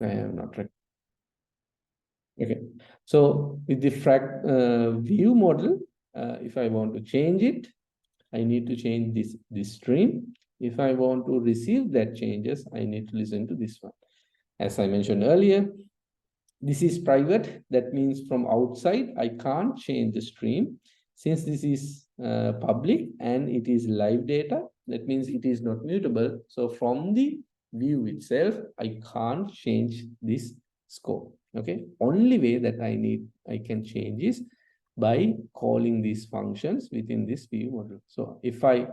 I have not. Okay. So with the view model, if I want to change it, I need to change this stream. If I want to receive that changes, I need to listen to this one. As I mentioned earlier, this is private. That means from outside, I can't change the stream. Since this is public and it is live data, that means it is not mutable. So from the view itself, I can't change this scope. Okay. Only way that I can change is by calling these functions within this view model. So if I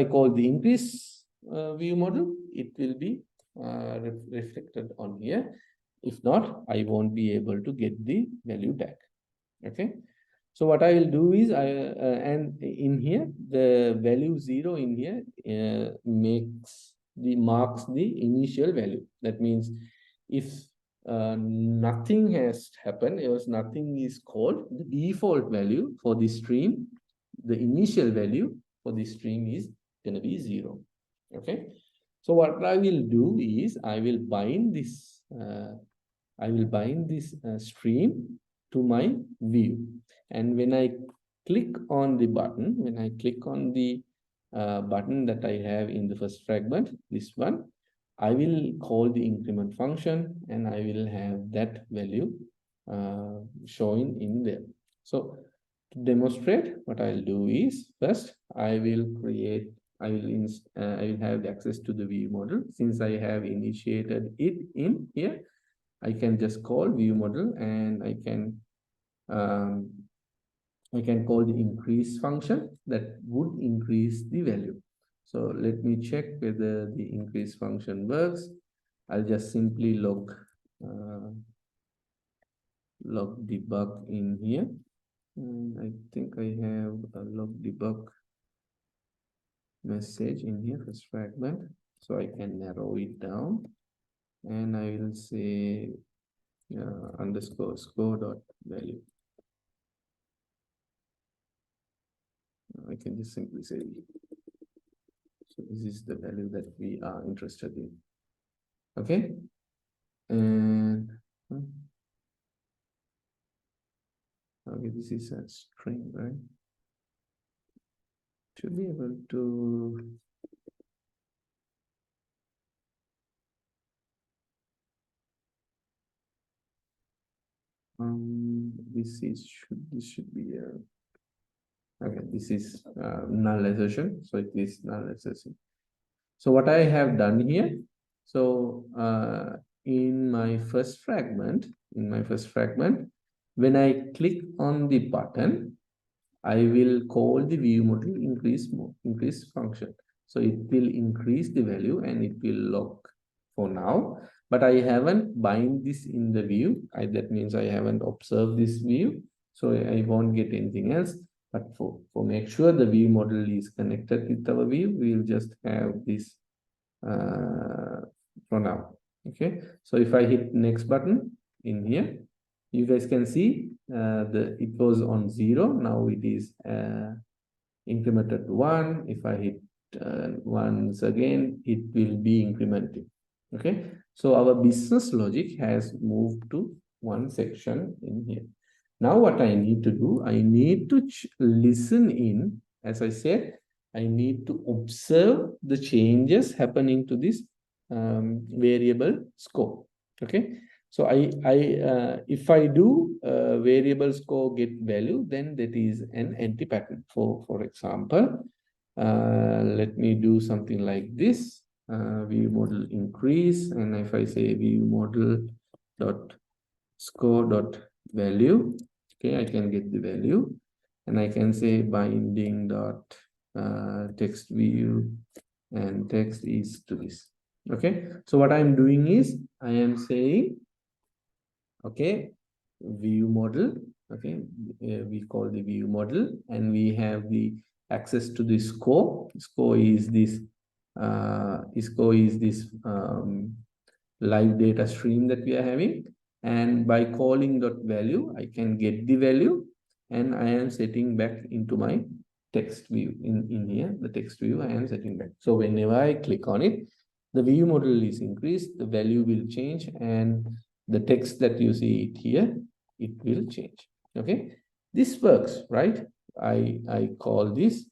call the increase view model, it will be reflected on here. If not, I won't be able to get the value tag. Okay. So what I will do is and in here the value 0 in here marks the initial value. That means if nothing has happened, if nothing is called, the default value for the stream, the initial value for the stream is going to be 0. Okay. So what I will do is I will bind this stream to my view. And when I click on the button, button that I have in the first fragment, this one, I will call the increment function and I will have that value showing in there. So to demonstrate, what I'll do is first I will have access to the view model. Since I have initiated it in here, I can just call view model and I can call the increase function that would increase the value. So let me check whether the increase function works. I'll just simply log debug in here. And I think I have a log debug message in here, first fragment. So I can narrow it down and I will say underscore score dot value. I can just simply say, so this is the value that we are interested in. Okay. And okay, this is a string, right? Should be able to this should be a okay, this is null assertion, so it is null assertion. So what I have done here, so in my first fragment, when I click on the button, I will call the view model increase function. So it will increase the value and it will lock for now. But I haven't bind this in the view. That means I haven't observed this view. So I won't get anything else. But for make sure the view model is connected with our view, we'll just have this for now. Okay. So if I hit next button in here, you guys can see it was on 0. Now it is incremented to 1. If I hit once again, it will be incremented. Okay. So our business logic has moved to one section in here. Now what I need to do, I need to listen in. As I said, I need to observe the changes happening to this variable scope. Okay. So if I do variable score get value, then that is an empty pattern. For example, let me do something like this. View model increase, and if I say view model dot score dot value, okay, I can get the value, and I can say binding dot text view, and text is to this. Okay, so what I'm doing is I am saying, okay, view model. Okay, we call the view model, and we have the access to the score. Score is this live data stream that we are having, and by calling dot value, I can get the value, and I am setting back into my text view in here. The text view I am setting back. So whenever I click on it, the view model is increased, the value will change, and the text that you see it here, it will change. Okay, this works, right? I call this,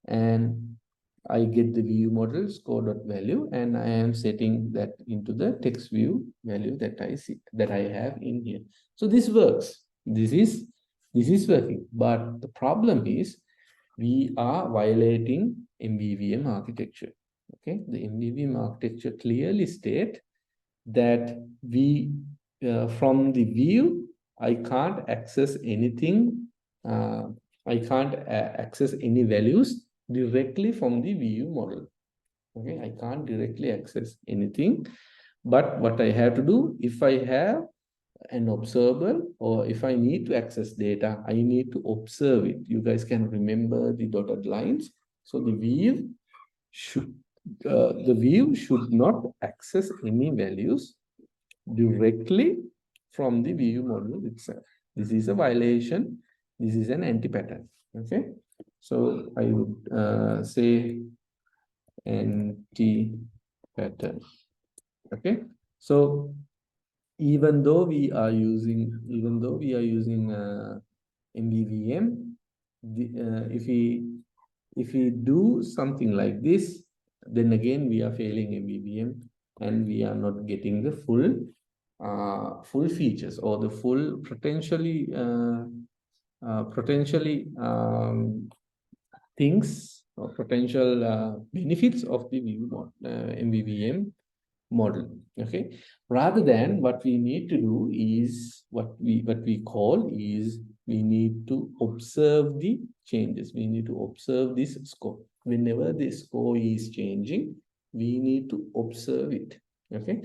and I get the view model score.value, and I am setting that into the text view value that I see, that I have in here. So this works. This is working. But the problem is we are violating MVVM architecture. Okay, the MVVM architecture clearly state that we from the view, I can't access anything. I can't access any values directly from the view model. Okay, I can't directly access anything. But what I have to do, if I have an observable, or if I need to access data, I need to observe it. You guys can remember the dotted lines. So the view should not access any values directly from the view model itself. This is a violation. This is an anti-pattern. Okay, so I would say anti-pattern. Okay, so even though we are using MVVM, if we do something like this, then again we are failing MVVM, and we are not getting the full features, or the full potentially things or potential benefits of the MVVM model. Okay, rather than, what we need to do is what we call is, we need to observe the changes. We need to observe this score. Whenever the score is changing, we need to observe it. Okay,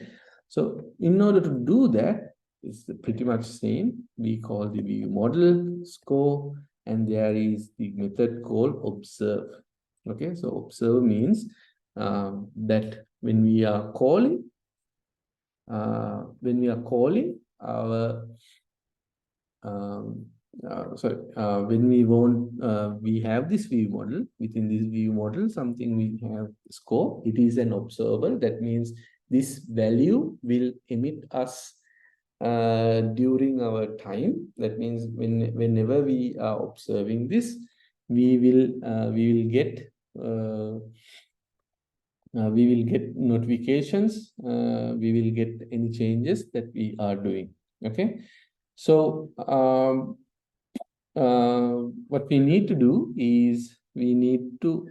so in order to do that, it's pretty much same. We call the view model score, and there is the method called observe. Okay, so observe means that when we are calling our when we want we have this view model. Within this view model, something we have score. It is an observable. That means this value will emit us during our time. That means whenever we are observing this, we will get notifications. We will get any changes that we are doing. Okay, so what we need to do is, we need to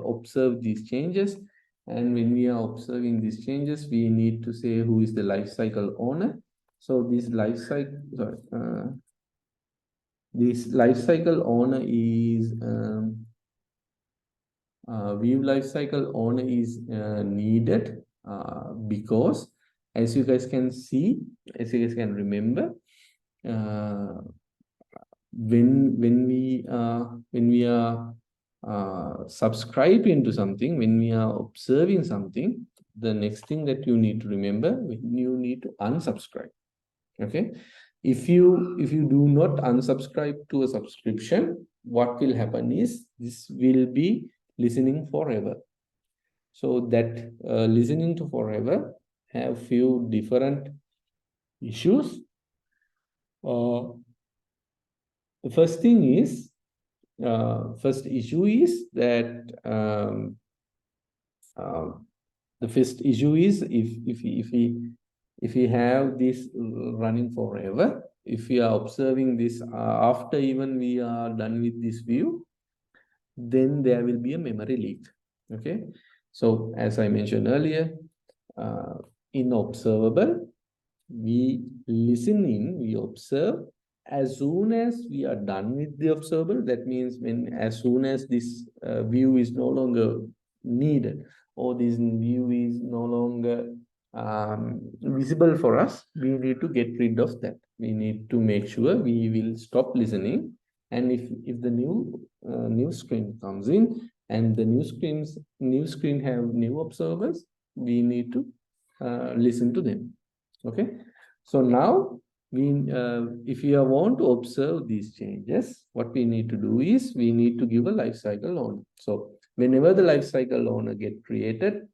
observe these changes, and when we are observing these changes, we need to say who is the lifecycle owner. So this lifecycle owner is view lifecycle owner is needed because, as you guys can see, as you guys can remember, when we are subscribing to something, when we are observing something, the next thing that you need to remember, you need to unsubscribe. Okay, if you do not unsubscribe to a subscription, what will happen is, this will be listening forever. So that listening to forever have few different issues. The first thing is, first issue is that the first issue is, if we have this running forever, if we are observing this after even we are done with this view, then there will be a memory leak. Okay, so as I mentioned earlier, in observable, we listen in, we observe. As soon as we are done with the observable, that means as soon as this view is no longer needed, or this view is no longer visible for us, we need to get rid of that. We need to make sure we will stop listening. And if the new screen comes in, and the new screen have new observers, we need to listen to them. Okay, so now if you want to observe these changes, what we need to do is, we need to give a lifecycle owner. So whenever the lifecycle owner get created,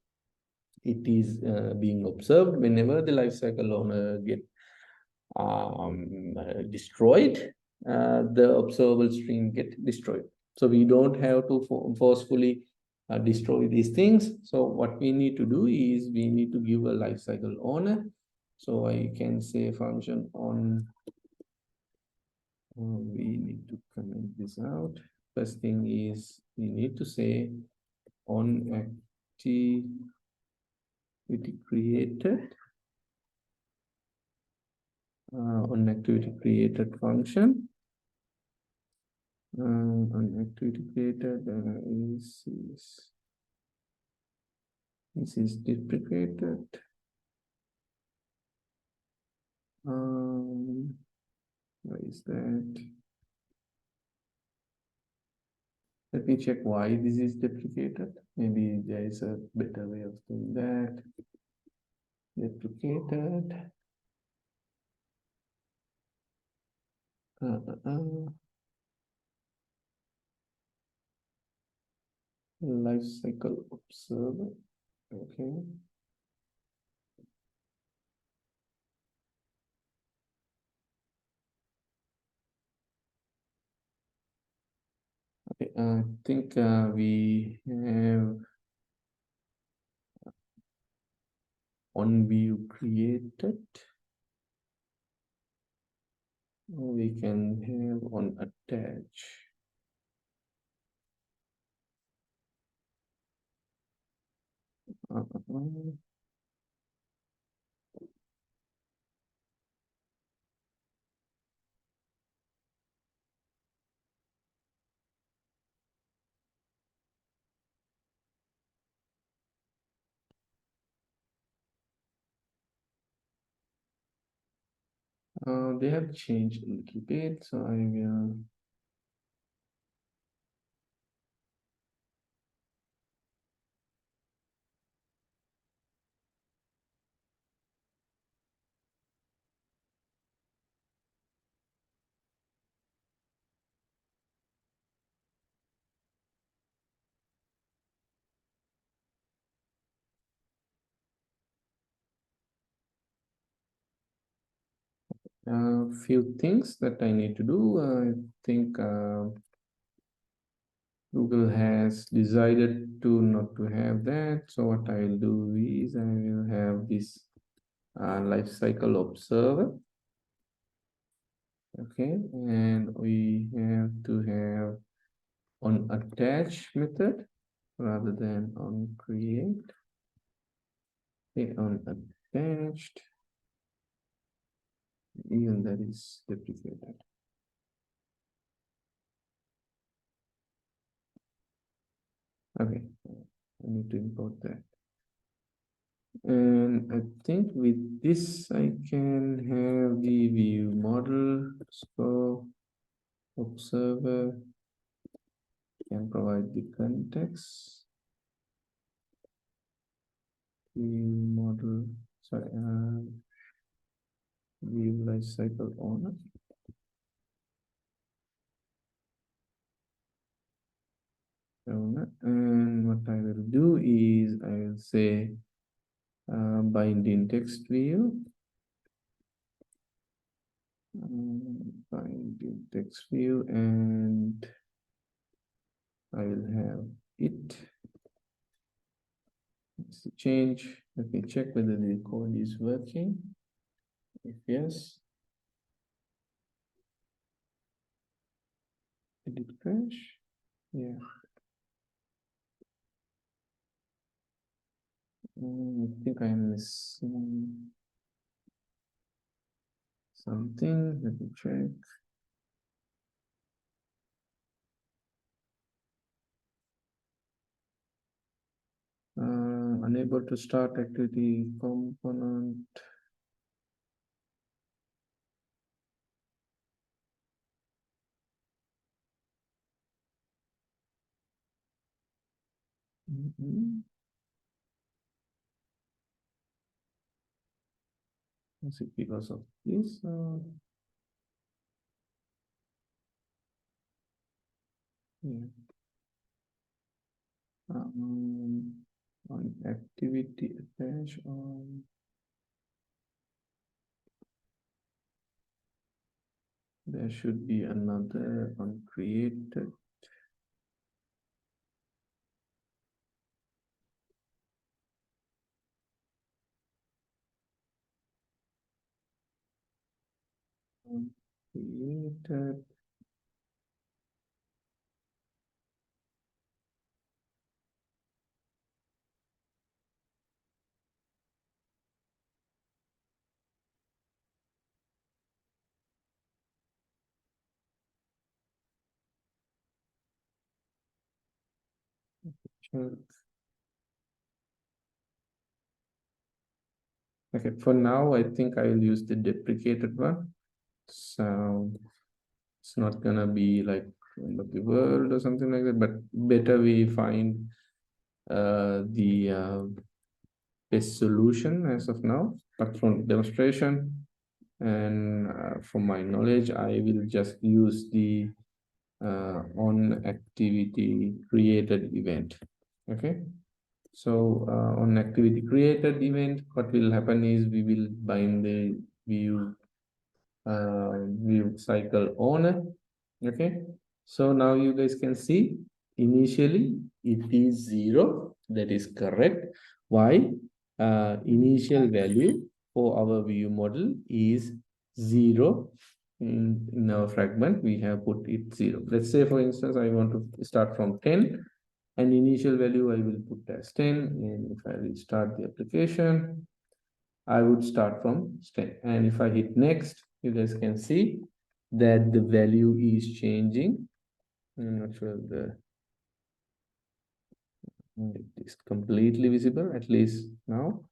it is being observed whenever the lifecycle owner get destroyed, the observable stream get destroyed. So we don't have to forcefully destroy these things. So what we need to do is we need to give a lifecycle owner. So I can say function on, we need to comment this out. First thing is we need to say on activity created, on activity created function. On activity created is deprecated. Why is that? Let me check why this is deprecated. Maybe there is a better way of doing that. Deprecated. Life cycle observer. Okay. Okay, I think we have on view created. We can have on attach. They have changed a little bit, so I will. A few things that I need to do. I think Google has decided to not to have that. So what I will do is I will have this lifecycle observer. Okay, and we have to have on attach method rather than on create. Okay, on attached, even that is deprecated. Okay, I need to import that. And I think with this, I can have the view model, scope, observer, can provide the context, view model, sorry, view lifecycle owner. And what I will do is I will say binding text view. Binding text view, and I will have it. Let's change. Let me check whether the code is working. If yes, did it crash? Yeah. I think I'm missing something. Let me check. Unable to start activity component. Is it because of this? Yeah. on activity attach on. There should be another on created. Created. Sure. Okay, for now, I think I will use the deprecated one. So it's not gonna be like end of the world or something like that, but better we find the best solution as of now. But from demonstration and from my knowledge, I will just use the on activity created event. Okay. So on activity created event, what will happen is we will bind the view cycle owner. Okay. So now you guys can see initially it is 0. That is correct. Why? Initial value for our view model is 0. In our fragment, we have put it 0. Let's say, for instance, I want to start from 10. And initial value I will put as 10. And if I restart the application, I would start from 10. And if I hit next, you guys can see that the value is changing. I'm not sure it is completely visible, at least now.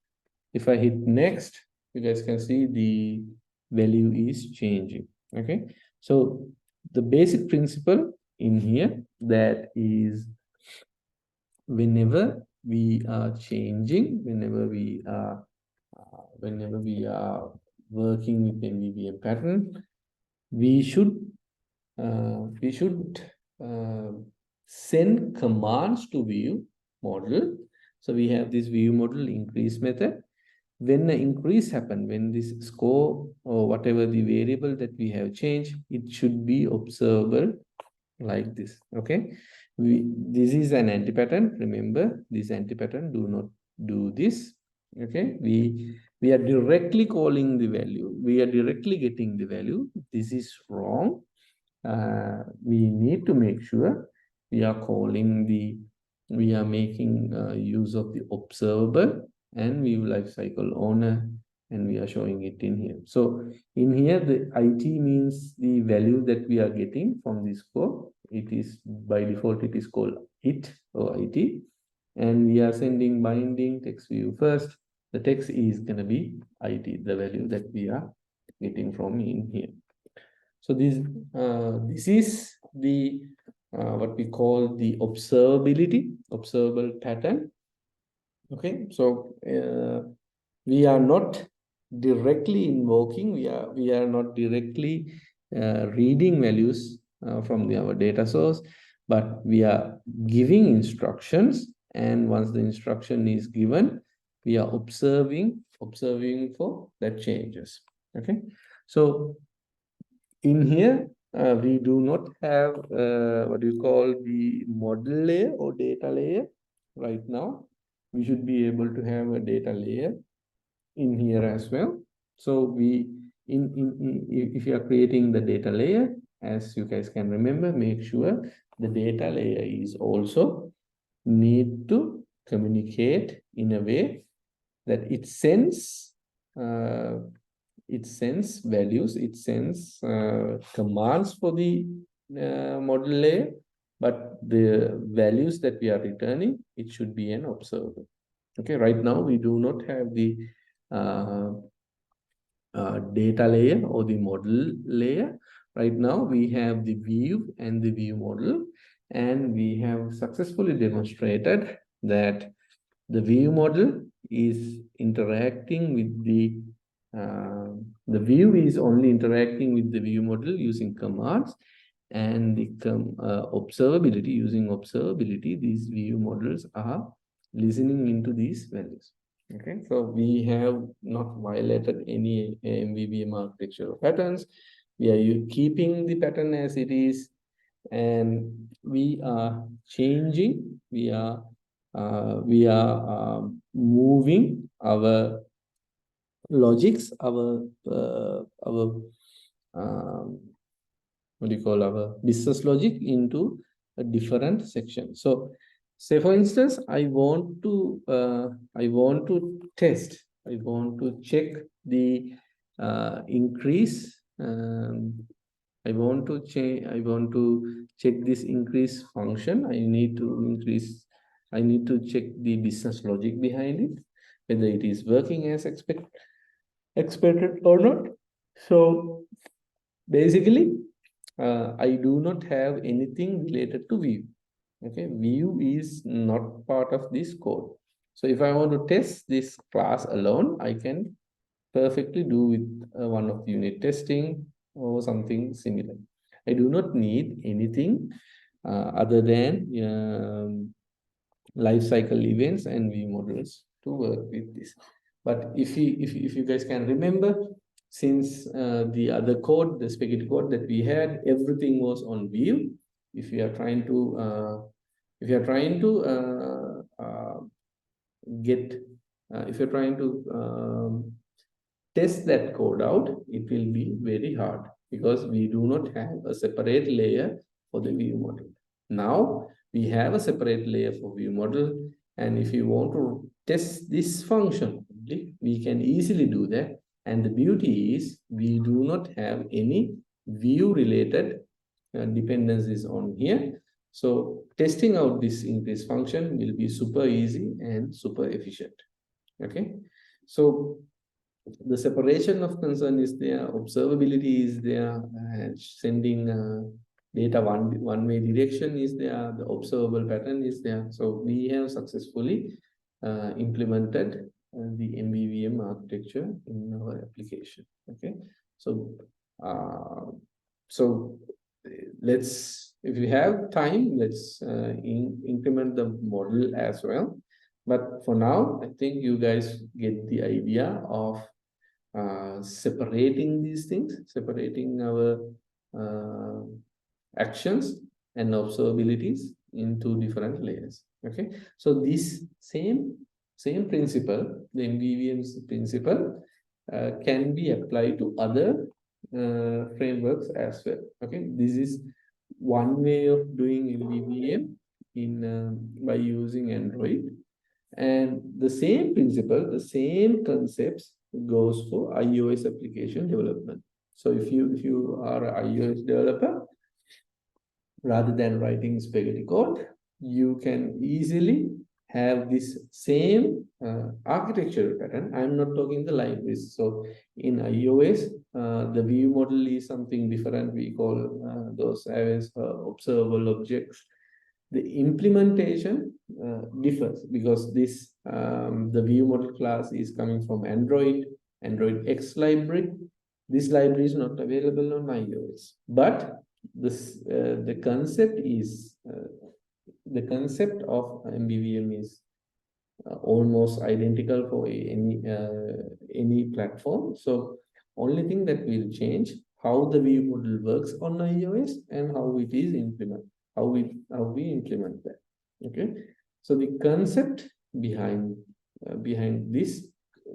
If I hit next, you guys can see the value is changing. Okay. So the basic principle in here, that is, whenever we are changing, whenever we are working with MVVM pattern, we should uh, send commands to view model. So we have this view model increase method. When the increase happen, when this score or whatever the variable that we have changed, it should be observable like this. Okay. This is an anti-pattern. Remember, this anti-pattern do not do this. Okay. We are directly calling the value. We are directly getting the value. This is wrong. We need to make sure we are making use of the observable and view lifecycle owner, and we are showing it in here. So in here, the IT means the value that we are getting from this score. It is by default, it is called it or IT. And we are sending binding text view first. The text is going to be IT, the value that we are getting from in here. So this is the what we call the observable pattern. Okay, so we are not directly invoking, we are not directly reading values from our data source, but we are giving instructions, and once the instruction is given, we are observing for that changes. Okay, so in here we do not have what you call the model layer or data layer right now. We should be able to have a data layer in here as well. So we if you are creating the data layer, as you guys can remember, make sure the data layer is also need to communicate in a way that it sends values, it sends commands for the model layer, but the values that we are returning, it should be an observer. Okay, right now we do not have the uh, data layer or the model layer. Right now we have the view and the view model, and we have successfully demonstrated that the view model is interacting with the view is only interacting with the view model using commands, and the observability, using observability, these view models are listening into these values. Okay, so we have not violated any MVVM architectural patterns. We are keeping the pattern as it is, and we are changing. We are moving our logics, our what do you call, our business logic into a different section. So say for instance, I want to test, I want to check the increase. I want to check this increase function. I need to check the business logic behind it, whether it is working as expected or not. So basically, I do not have anything related to view. Okay, view is not part of this code. So if I want to test this class alone, I can perfectly do with one of unit testing or something similar. I do not need anything other than life cycle events and view models to work with this. But if you guys can remember, since the other code, the spaghetti code that we had, everything was on view. If you are trying to get if you're trying to test that code out, it will be very hard because we do not have a separate layer for the view model. Now we have a separate layer for view model, and if you want to test this function, we can easily do that. And the beauty is we do not have any view related dependencies on here. So testing out this increase function will be super easy and super efficient. Okay, so the separation of concern is there, observability is there, sending data one-way direction is there, the observable pattern is there. So we have successfully implemented the MVVM architecture in our application. Okay, so so let's, if you have time, let's increment the model as well. But for now, I think you guys get the idea of separating these things, separating our actions and observabilities into different layers. Okay, so this same principle, the MVVM's principle, can be applied to other frameworks as well. Okay, this is one way of doing MVVM in by using Android. And the same principle, the same concepts goes for iOS application development. So if you are an iOS developer, rather than writing spaghetti code, you can easily have this same architecture pattern. I'm not talking the libraries. So in iOS, the view model is something different. We call those as observable objects. The implementation differs because this the view model class is coming from Android X library. This library is not available on iOS, but this the concept is the concept of MVVM is almost identical for any platform. So only thing that will change how the view model works on iOS and how it is implemented, how we implement that. Okay, so the concept behind this,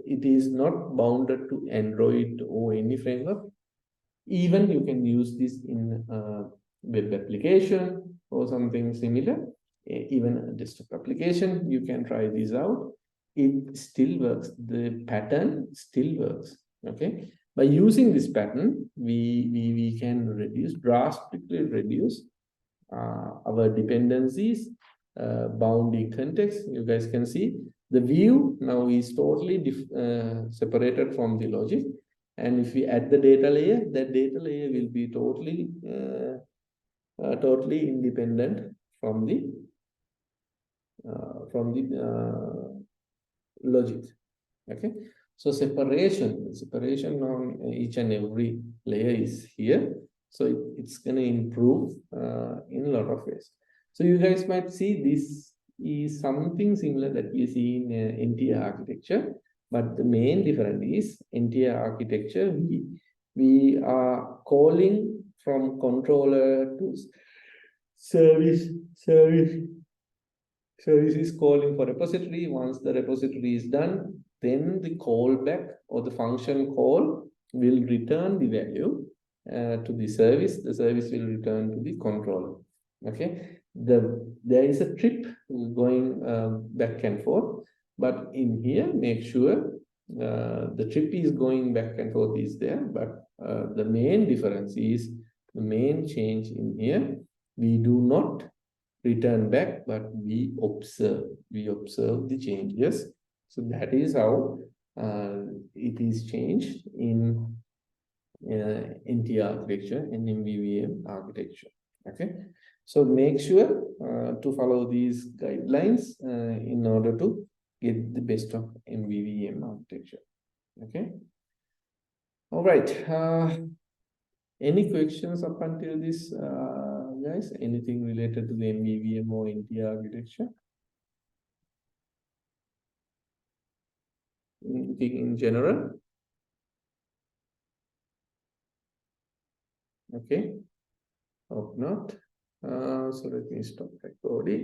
it is not bounded to Android or any framework. Even you can use this in a web application or something similar. Even a desktop application, you can try this out. It still works. The pattern still works. Okay, by using this pattern, we can drastically reduce our dependencies, bounding context. You guys can see the view now is totally separated from the logic. And if we add the data layer, that data layer will be totally independent from the logic. Okay, so separation on each and every layer is here. So it's going to improve in a lot of ways. So you guys might see is something similar that we see in NTR architecture, but the main difference is NTR architecture, we are calling from controller to service. Service is calling for repository. Once the repository is done, then the callback or the function call will return the value to the service. The service will return to the controller. Okay, there is a trip going back and forth, but in here, make sure the trip is going back and forth is there, but the main difference is the main change in here. We do not return back, but we observe the changes. So that is how it is changed in NT architecture and MVVM architecture. Okay, so make sure to follow these guidelines in order to get the best of MVVM architecture. Okay, all right. Any questions up until this, guys? Anything related to the MVVM or NT architecture? Anything in general? Okay, hope not. So let me stop recording.